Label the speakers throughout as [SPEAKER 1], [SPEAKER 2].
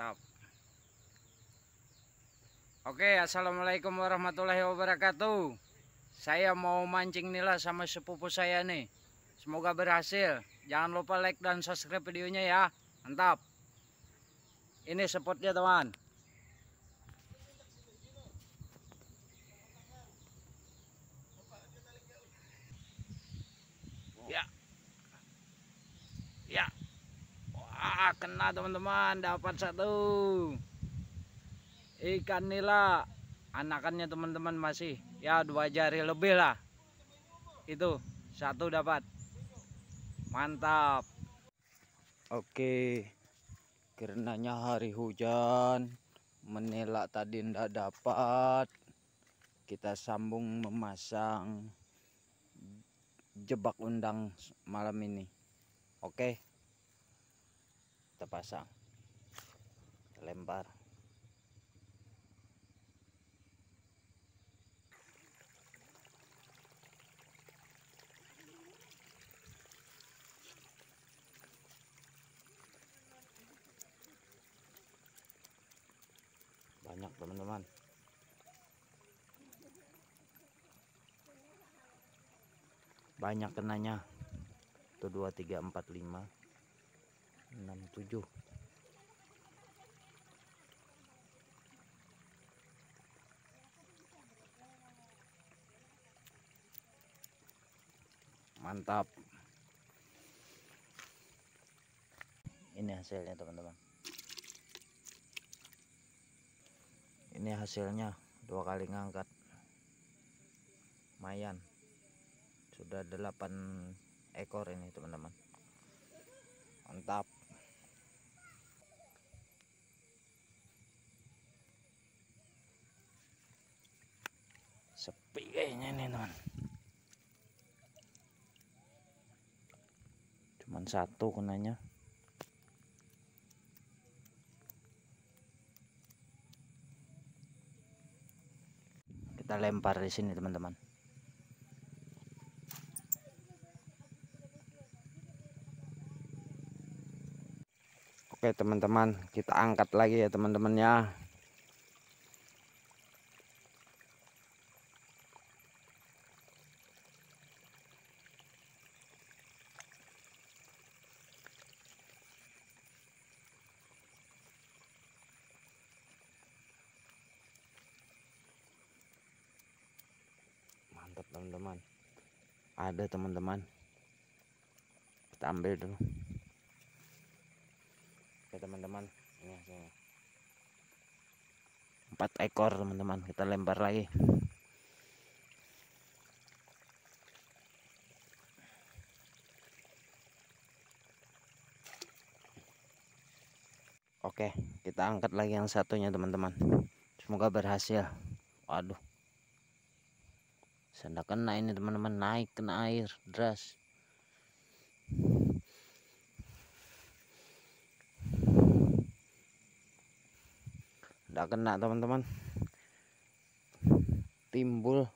[SPEAKER 1] Mantap. Oke, assalamualaikum warahmatullahi wabarakatuh. Saya mau mancing nila sama sepupu saya nih. Semoga berhasil. Jangan lupa like dan subscribe videonya ya. Mantap. Ini spotnya teman. Ya, ya. Wah, kena teman-teman. Dapat satu. Ikan nila. Anakannya teman-teman masih ya 2 jari lebih lah. Itu satu dapat. Mantap. Oke, karenanya hari hujan, menelak tadi ndak dapat. Kita sambung memasang jebak undang malam ini. Oke, kita pasang, kita lempar. Banyak teman-teman. Banyak kenanya. 1 2 3 4 5 6 7. Mantap. Ini hasilnya teman-teman. Ini hasilnya 2 kali ngangkat. Lumayan. Sudah 8 ekor ini teman-teman. Mantap. Sepi kayaknya nih teman. Cuman satu kenanya. Kita lempar di sini teman-teman. Oke teman-teman, kita angkat lagi ya teman-teman ya. Mantap teman-teman. Ada teman-teman. Kita ambil dulu. Oke teman-teman, ini hasilnya. 4 ekor teman-teman, kita lempar lagi. Oke, kita angkat lagi yang satunya teman-teman. Semoga berhasil. Waduh, senda kena ini teman-teman, naik kena air deras. Nggak kena teman-teman, timbul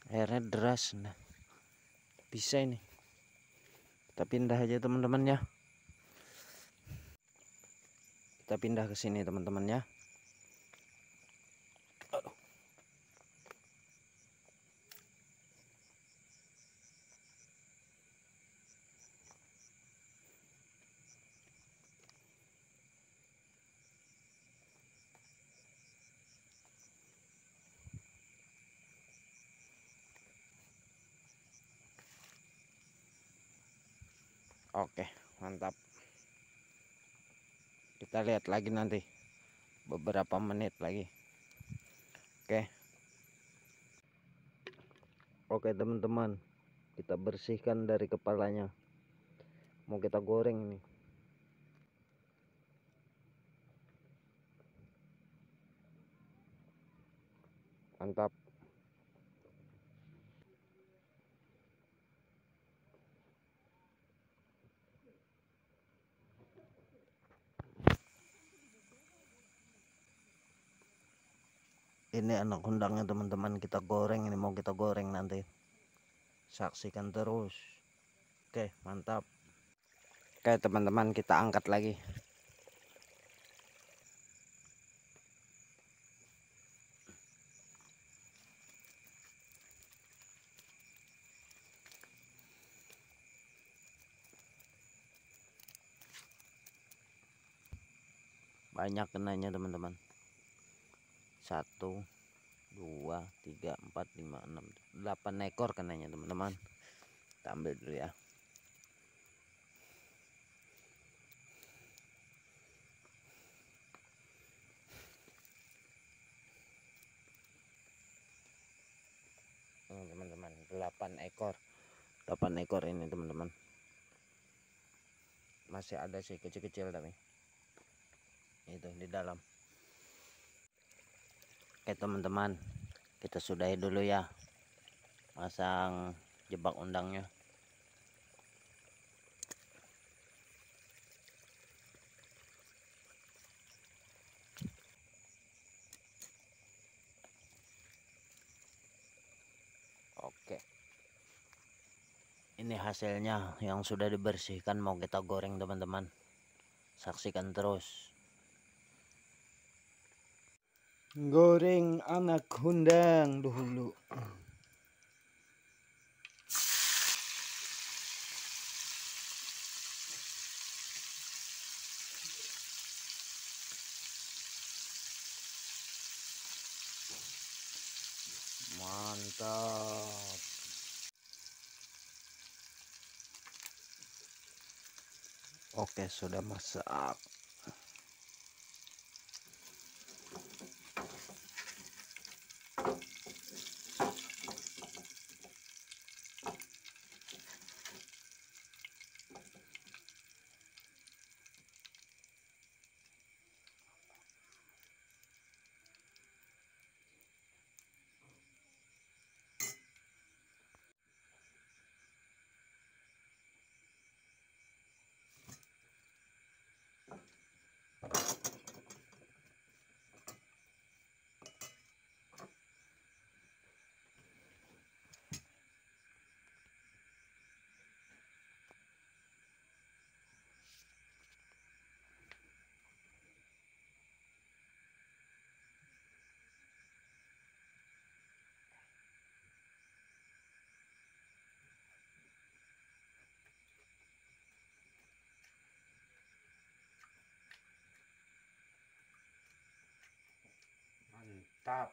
[SPEAKER 1] airnya deras. Nah, bisa ini, kita pindah aja teman-teman ya. Kita pindah ke sini teman-teman ya. Oke, mantap. Kita lihat lagi nanti beberapa menit lagi. Oke teman-teman, kita bersihkan dari kepalanya. Mau kita goreng ini. Mantap. Ini anak undangnya teman-teman, kita goreng ini, mau kita goreng nanti. Saksikan terus. Oke, mantap. Oke teman-teman, kita angkat lagi.
[SPEAKER 2] Banyak kenanya teman-teman. 1 2 3 4 5 6 8 ekor kenanya teman-teman. Kita ambil dulu ya. Teman-teman, 8 ekor ini teman-teman. Masih ada sih kecil-kecil tapi itu di dalam. Oke teman-teman, kita sudahi dulu ya masang jebak undangnya. Oke, ini hasilnya yang sudah dibersihkan, mau kita goreng teman-teman. Saksikan terus. Goreng anak undang dulu. Mantap. Oke, sudah masak. Mantap.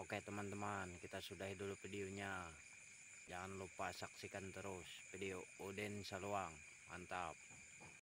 [SPEAKER 2] Oke teman-teman, kita sudahi dulu videonya. Jangan lupa saksikan terus video Uden Saluang. Mantap.